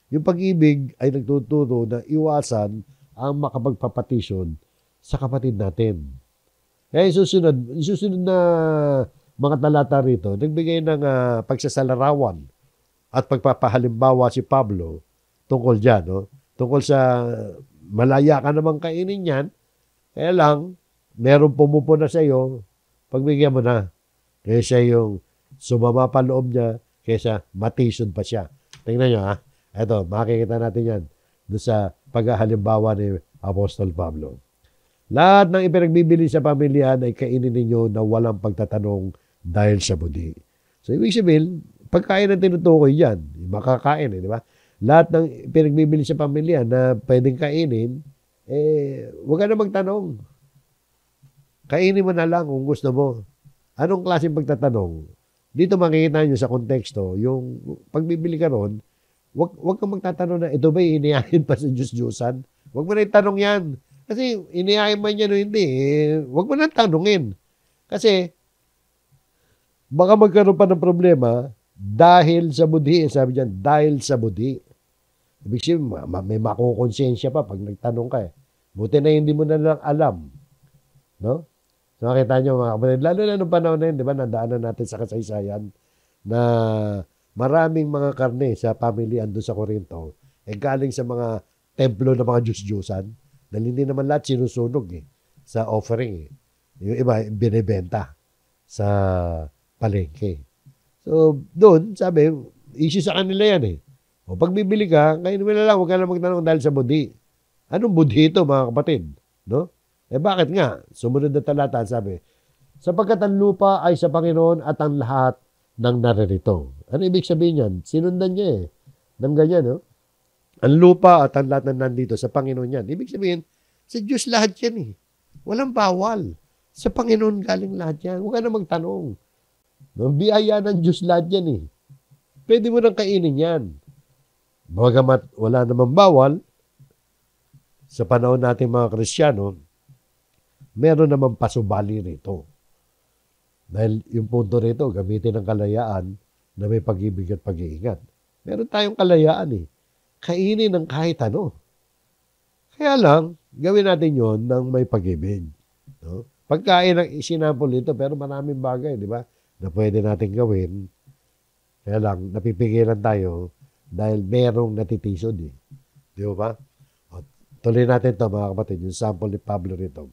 Yung pag-ibig ay nagtuturo na iwasan ang makapagpapatisod sa kapatid natin. Kaya susunod na mga talata rito, nagbigay ng pagsasalarawan at pagpapahalimbawa si Pablo tungkol dyan. Tungkol sa malaya ka namang kainin yan, kaya lang, meron pumupuna sa iyo, pagbigyan mo na. Kaya siya yung sumama pa loob niya kaysa matisod pa siya. Tingnan nyo Ito, makikita natin yan doon sa paghahalimbawa ni Apostol Pablo. Lahat ng ipinagbibili sa pamilya ay kainin ninyo na walang pagtatanong dahil sa budi. So, ibig sabihin, pagkain ang tinutukoy yan, makakain, di ba? Lahat ng ipinagbibili sa pamilya na pwedeng kainin, huwag ka na magtanong. Kainin mo na lang kung gusto mo. Anong klaseng pagtatanong? Dito makikita nyo sa konteksto, yung pagbibili ka ron, wag kang magtatanong na ito ba inihain pa sa Diyos-Diyosan? Wag mo na itanong yan. Kasi inihain man yan o hindi, wag mo na tanongin. Kasi baka magkaroon pa ng problema dahil sa budhi. Sabi dyan, dahil sa budhi. Ibig sabihin, may makukonsensya pa pag nagtanong ka eh. Buti na hindi mo na lang alam. No? So makita nyo mga kapatid, lalo na nung panahon na yun, di ba, nadaanan natin sa kasaysayan na maraming mga karne sa pamilyan doon sa Corinto galing sa mga templo ng mga Diyos-Diyosan dahil hindi naman lahat sinusunog sa offering. Yung iba, binibenta sa palengke. So, doon, sabi, issue sa kanila yan O pag bibili ka, kainin mo na lang, huwag ka na magtanong dahil sa budhi. Anong budhi ito, mga kapatid? No? Bakit nga? Sumunod na talata, sabi, sapagkat ang lupa ay sa Panginoon at ang lahat ng naririto. Ano ibig sabihin yan? Sinundan niya ng ganyan, no? Ang lupa at ang lahat ng nandito sa Panginoon yan. Ibig sabihin, sa Diyos lahat yan Walang bawal. Sa Panginoon galing lahat yan. Huwag ka na magtanong. No? Biyaya ng Diyos lahat yan Pwede mo nang kainin yan. Bagamat wala namang bawal, sa panahon natin mga Kristiyano, meron naman pasubali rito. Dahil yung punto rito, gamitin ang kalayaan na may pag-ibig at pag-iingat. Meron tayong kalayaan Kainin ng kahit ano. Kaya lang, gawin natin yon ng may pag-ibig. No? Pagkain ang isinample dito, pero maraming bagay, di ba, na pwede natin gawin. Kaya lang, napipigilan tayo dahil merong natitisod Di ba? Tuloy natin ito mga kapatid, yung sample ni Pablo rito.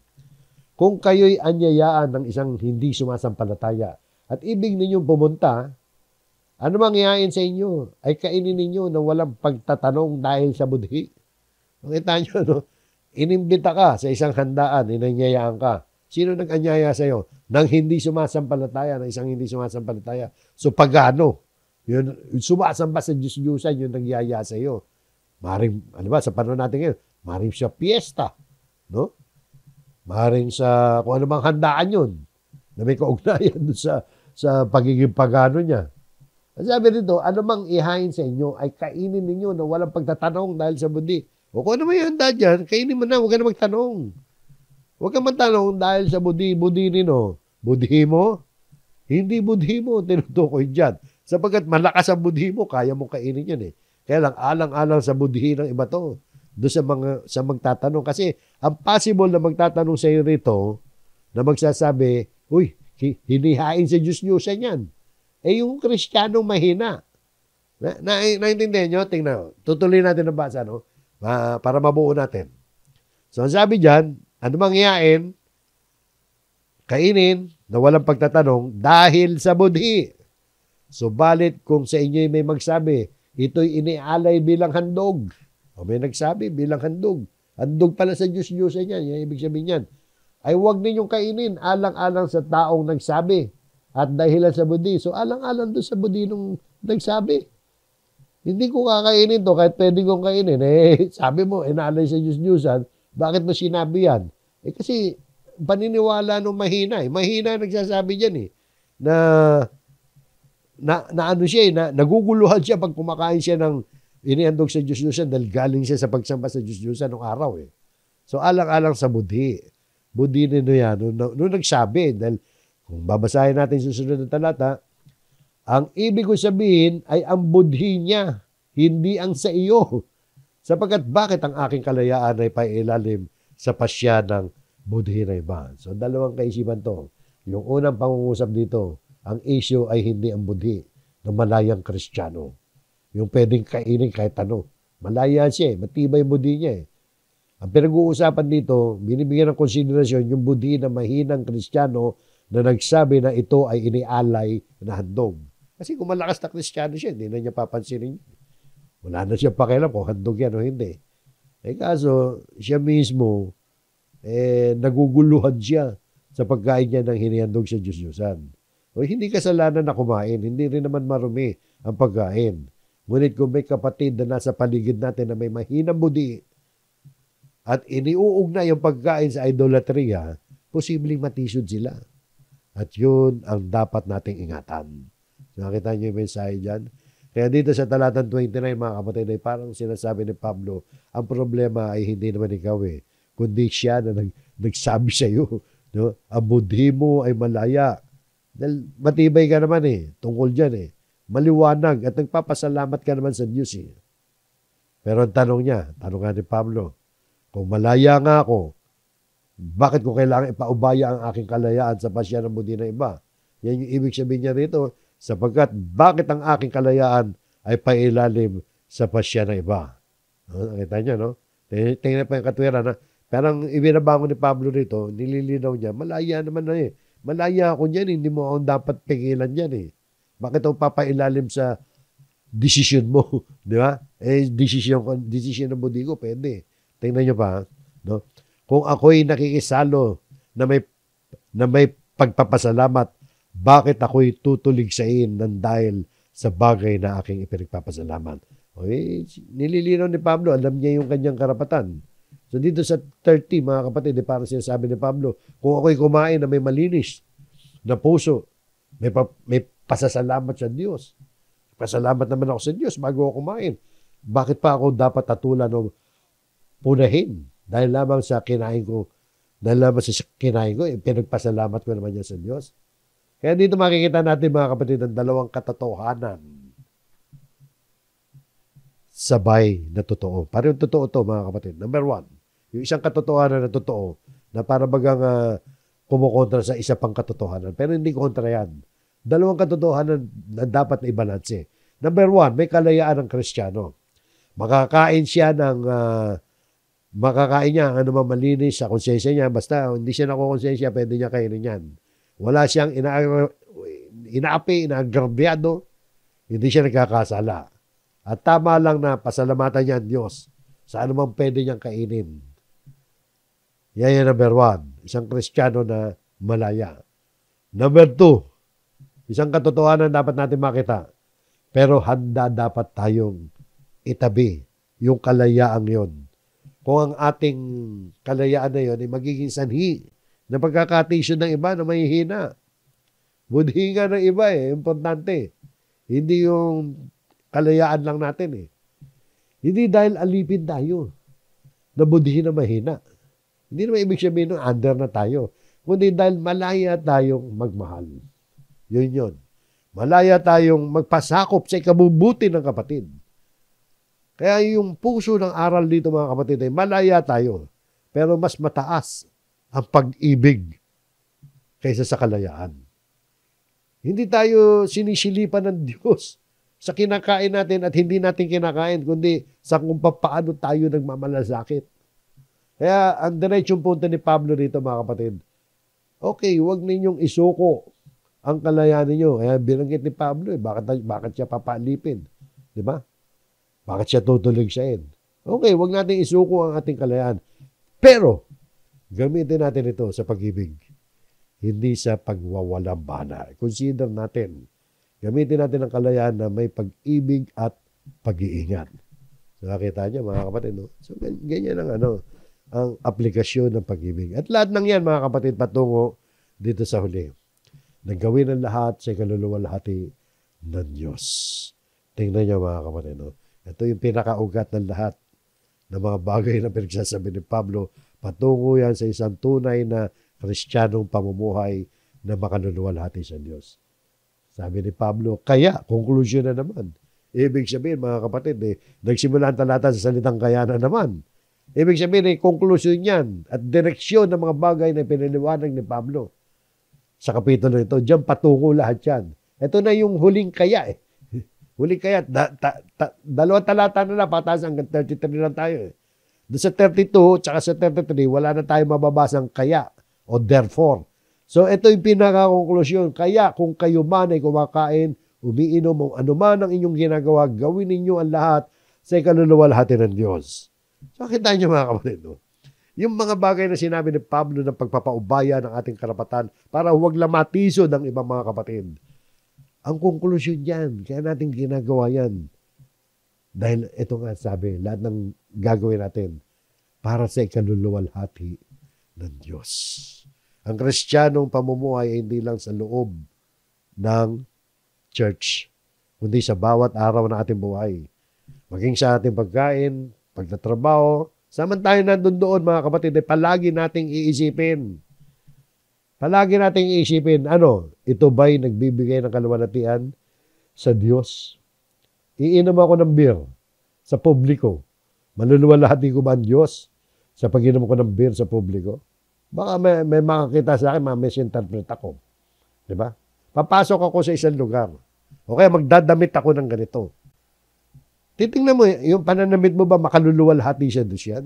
Kung kayo'y anyayaan ng isang hindi sumasampalataya at ibig ninyong pumunta, ano mangyayain sa inyo ay kainin ninyo na walang pagtatanong dahil sa budhi. Makita nyo, no? Inimbita ka sa isang handaan, inanyayaan ka. Sino nag-anyaya sa iyo? Nang hindi sumasampalataya, ng isang hindi sumasampalataya. So pagano? Yun, sumasamba sa Diyos-Diyusan, yung nagyaya sa iyo. Maring, ano ba, sa panahon natin ngayon, maring sa piyesta, no? Maring sa kung ano bang handaan yun na may kaugnayan doon sa pagiging pagano niya. Sabi dito, ano mang ihain sa inyo ay kainin ninyo na walang pagtatanong dahil sa budhi. O kung ano may handa dyan, kainin mo na, huwag ka na magtanong. Huwag ka magtanong dahil sa budhi. Budhi nino. Budhi mo? Hindi budhi mo, tinutukoy dyan. Sapagkat malakas ang budhi mo, kaya mo kainin yan Kaya lang, alang-alang sa budhi ng iba to. Doon sa magtatanong. Kasi ang possible na magtatanong sa iyo rito, na magsasabi, uy, hinihain sa Diyos-Diyusan yan. Yung Kristiyanong mahina. Naintindihan nyo? Tingnan. Tutuloy natin ang basa, no? Para mabuo natin. So, ang sabi dyan, ano mangyayain? Kainin na walang pagtatanong dahil sa budhi. Subalit kung sa inyo may magsabi, ito'y inialay bilang handog. O may nagsabi, bilang handog. Handog pala sa Diyos-Diyusan yan. Yan ibig sabihin yan. Ay huwag ninyong kainin alang-alang sa taong nagsabi at dahilan sa budhi. So alang-alang doon sa budhi nung nagsabi. Hindi ko kakainin to kahit pwede kong kainin. Sabi mo, inaalay sa Diyos-Diyusan. Bakit mo sinabi yan? Kasi paniniwala nung mahina. Mahina nagsasabi dyan na ano siya na naguguluhan siya pag kumakain siya ng inihandog sa Diyos-Diyusan dahil galing siya sa pagsamba sa Diyos-Diyusan nung araw So alang-alang sa budhi. Budhi nino yan. Nung nagsabi, dahil kung babasahin natin susunod na talata, ang ibig ko sabihin ay ang budhi niya, hindi ang sa iyo. Sapagkat bakit ang aking kalayaan ay pailalim sa pasya ng budhi na iba? So dalawang kaisipan to. Yung unang pangungusap dito, ang issue ay hindi ang budhi ng malayang Kristiyano. Yung pwedeng kainin kahit ano. Malaya siya matibay yung budhi niya Ang pinag-uusapan dito, binibigyan ng konsiderasyon yung budhi na mahinang Kristiyano na nagsabi na ito ay inialay na handog. Kasi kung malakas na Kristiyano siya, hindi na niya papansinin. Wala na siya pakialam kung handog yan o hindi. Kaso, siya mismo, naguguluhan siya sa pagkain niya ng hinihandog sa Diyos-Diyusan. O hindi kasalanan na kumain, hindi rin naman marumi ang pagkain. Ngunit kung may kapatid na nasa paligid natin na may mahinang budhi at iniuugnay yung pagkain sa idolatria, posibleng matisod sila. At yun ang dapat nating ingatan. Nakita niyo yung mensahe dyan? Kaya dito sa talatang 29, mga kapatid, ay parang sinasabi ni Pablo, ang problema ay hindi naman ikaw kundi siya na nagsabi sa iyo. No? Ang budhi mo ay malaya. Dahil matibay ka naman tungkol dyan Maliwanag at nagpapasalamat ka naman sa Diyos Pero ang tanong niya, tanong nga ni Pablo, kung malaya nga ako, bakit ko kailangan ipaubaya ang aking kalayaan sa pasya ng budi ng iba? Yan yung ibig sabihin niya rito, sapagkat bakit ang aking kalayaan ay pailalim sa pasya ng iba? No, nakita niyo, no? Tingnan pa yung katwiran. Na, parang ibinabangon ni Pablo rito, nililinaw niya, malaya naman na eh. Malaya ako niyan, hindi mo ako dapat pigilan niyan eh. Bakit ako papailalim sa desisyon mo? Di ba? Desisyon ng budi ko, pwede. Tingnan niyo pa, no? Kung ako'y nakikisalo na may pagpapasalamat, bakit ako'y tutuligsain ng dahil sa bagay na aking ipinagpapasalamat? Okay, nililinaw ni Pablo, alam niya yung kanyang karapatan. So dito sa 30, mga kapatid, parang sinasabi ni Pablo, kung ako'y kumain na may malinis na puso, may pasasalamat sa Diyos. Pasalamat naman ako sa Diyos bago ako kumain. Bakit pa ako dapat tatulan o punahin? Dahil lamang sa kinain ko, pinagpasalamat ko naman yan sa Diyos. Kaya dito makikita natin, mga kapatid, ang dalawang katotohanan. Sabay na totoo. Parang totoo to, mga kapatid. Number one, yung isang katotohanan na totoo na para bagang kumukontra sa isa pang katotohanan. Pero hindi kontra yan. Dalawang katotohanan na dapat na ibalanse. Number one, may kalayaan ng Kristiyano. Makakain siya ng makakain niya ano man malinis sa konsensya niya. Basta hindi siya nakukonsensya, pwede niya kainin yan. Wala siyang inaapi, inaagrabyado, hindi siya nagkakasala. At tama lang na pasalamatan niya ang Diyos sa anumang pwede niyang kainin. Yan yung number one. Isang Kristiyano na malaya. Number two, isang katotohanan dapat natin makita. Pero handa dapat tayong itabi yung kalayaang yon. Kung ang ating kalayaan na yon ay magiging sanhi na pagkakatisyon ng iba na mahihina. Budhi nga ng iba importante. Hindi yung kalayaan lang natin Hindi dahil alipin tayo na budhi na mahina. Hindi naman ibig sabihin ng under na tayo. Kundi dahil malaya tayong magmahal. Yun. Malaya tayong magpasakop sa ikabubuti ng kapatid. Kaya yung puso ng aral dito, mga kapatid, ay malaya tayo. Pero mas mataas ang pag-ibig kaysa sa kalayaan. Hindi tayo sinisilipan ng Diyos sa kinakain natin at hindi natin kinakain, kundi sa kung paano tayo nagmamalasakit. Kaya ang diretsong punto ni Pablo dito, mga kapatid, okay, huwag ninyong isuko ang kalayaan ninyo. Kaya binanggit ni Pablo, bakit siya papalipin? Di ba? Bakit siya tutuligsain? Okay, huwag natin isuko ang ating kalayaan. Pero, gamitin natin ito sa pag-ibig. Hindi sa pagwawalambana. Consider natin. Gamitin natin ang kalayaan na may pag-ibig at pag-iingat. So, nakita niyo, mga kapatid, no? So, ganyan ang aplikasyon ng pag-ibig. At lahat ng yan, mga kapatid, patungo dito sa huli. Naggawin ang lahat sa kaluluwalhati ng Diyos. Tingnan niyo, mga kapatid, no? Ito yung pinakaugat ng lahat ng mga bagay na pinagsasabi ni Pablo. Patungo yan sa isang tunay na Kristiyanong pamumuhay na makaluluwalhati sa Diyos. Sabi ni Pablo, kaya, conclusion na naman. Ibig sabihin, mga kapatid, nagsimula ang talata sa salitang kaya na naman. Ibig sabihin, conclusion yan at direksyon ng mga bagay na pinaliwanag ni Pablo. Sa kapitulo ito, diyan patungo lahat yan. Ito na yung huling kaya Huling kaya, dalawang talata na pataas hanggang 33 lang tayo Doon sa 32, tsaka sa 33, wala na tayo mababasang kaya o therefore. So ito yung pinaka-konklusyon. Kaya kung kayo man ay kumakain, umiinom o anuman ang inyong ginagawa, gawin ninyo ang lahat sa ikaluluwalhati ng Diyos. So kita niyo, mga kapatid, no? Yung mga bagay na sinabi ni Pablo ng pagpapaubaya ng ating karapatan para huwag lamatiso ng ibang mga kapatid. Ang konklusyon yan, kaya natin ginagawa yan. Dahil ito nga sabi, lahat ng gagawin natin para sa ikaluluwalhati ng Diyos. Ang Kristiyanong pamumuhay ay hindi lang sa loob ng church, kundi sa bawat araw ng ating buhay. Maging sa ating pagkain, pagtatrabaho, samantayo nandun doon, mga kapatid, ay palagi nating iisipin. Palagi nating iisipin, ito ba'y nagbibigay ng kaluwalhatian sa Diyos? Iinom ako ng beer sa publiko. Maluluwalhati ko ba ang Diyos sa pag-inom ko ng beer sa publiko? Baka may makakita sa akin, misinterpret ako. Di ba? Papasok ako sa isang lugar. O kaya magdadamit ako ng ganito. Titingnan mo, yung pananamit mo ba makaluluwalhati siya doon yan?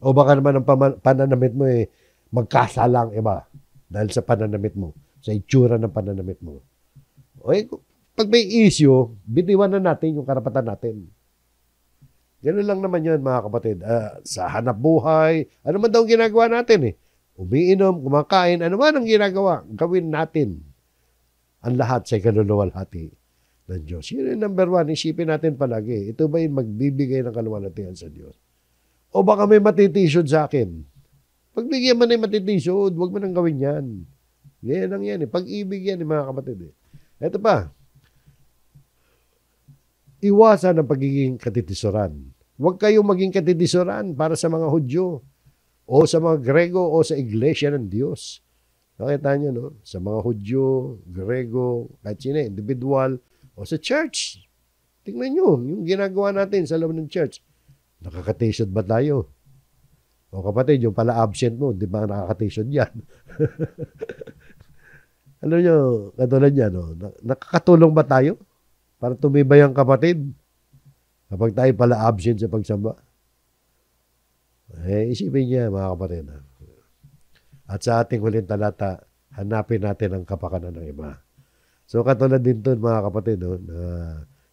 O baka naman ang pananamit mo magkasalang iba dahil sa pananamit mo, sa itsura ng pananamit mo. O pag may issue, bitiwan na natin yung karapatan natin. Ganun lang naman yun, mga kapatid. Sa hanap buhay, ano man daw ginagawa natin umiinom, kumakain, ano man ang ginagawa, gawin natin ang lahat sa kaluluwalhati ng Diyos. Yun yung number one, isipin natin palagi. Ito ba yung magbibigay ng kaluwalhatian sa Diyos? O baka may matitisod sa akin. Pagbigyan mo na yung matitisod, huwag mo nang gawin yan. Yan lang yan. Pag-ibig yan, mga kapatid. Ito pa. Iwasan ang pagiging katitisoran. Huwag kayong maging katitisoran para sa mga Hudyo o sa mga Grego o sa Iglesia ng Diyos. Nakita nyo, no? Sa mga Hudyo, Grego, kahit sino, individual, o sa church. Tingnan nyo, yung ginagawa natin sa loob ng church. Nakakatisod ba tayo? O kapatid, yung pala absent mo, di ba nakakatisod yan? Alam nyo, katulad yan, no? Nakakatulong ba tayo para tumibay ang kapatid kapag tayo pala absent sa pagsamba? Isipin niya, mga kapatid. At sa ating huling talata, hanapin natin ang kapakanan ng iba. So katulad din to, mga kapatid, no, na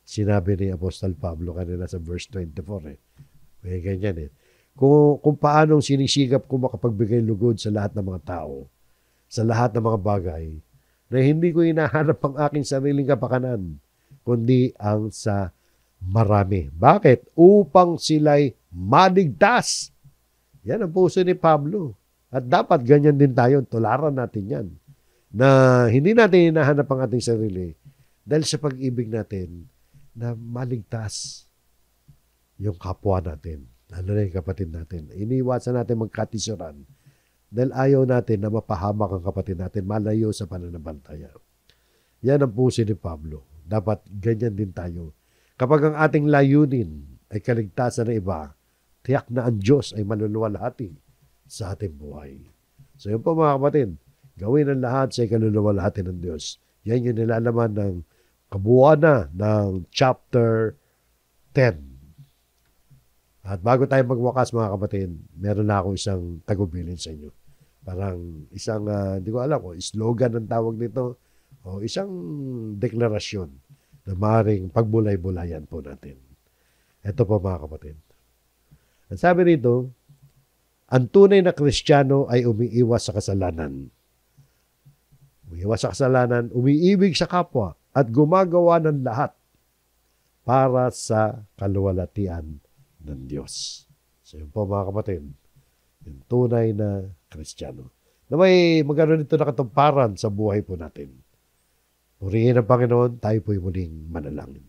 sinabi ni Apostol Pablo kanina sa verse 24. May ganyan Kung paanong sinisikap ko makapagbigay lugod sa lahat ng mga tao, sa lahat ng mga bagay, na hindi ko hinahanap ang aking sariling kapakanan, kundi ang sa marami. Bakit? Upang sila'y maligtas. Yan ang puso ni Pablo. At dapat ganyan din tayo, tularan natin yan. Na hindi natin hinahanap ang ating sarili dahil sa pag-ibig natin na maligtas yung kapwa natin. Lalo na yung kapatid natin. Iniwasan natin magkatisuran dahil ayaw natin na mapahamak ang kapatid natin, malayo sa pananampalataya. Yan ang puso ni Pablo. Dapat ganyan din tayo. Kapag ang ating layunin ay kaligtasan ng iba, tiyak na ang Diyos ay maluluwalhati sa ating buhay. So yun po, mga kapatid, gawin ang lahat sa ikaluluwalhati ng Diyos. Yan yung nilalaman ng kabuuan na ng chapter 10. At bago tayo magwakas, mga kapatid, meron na ako isang tagubilin sa inyo. Parang isang, hindi ko alam kung slogan ang tawag nito o isang deklarasyon na maaaring pagbulay-bulayan po natin. Ito po, mga kapatid. Ang sabi rito, ang tunay na Kristiyano ay umiiwas sa kasalanan. Umiiwas sa kasalanan, umiibig sa kapwa, at gumagawa ng lahat para sa kaluwalhatian ng Diyos. So yun po, mga kapatid, yung tunay na Kristiyano. Na may magkaroon nito na katumparan sa buhay po natin. Purihin ang Panginoon, tayo po'y muling manalangin.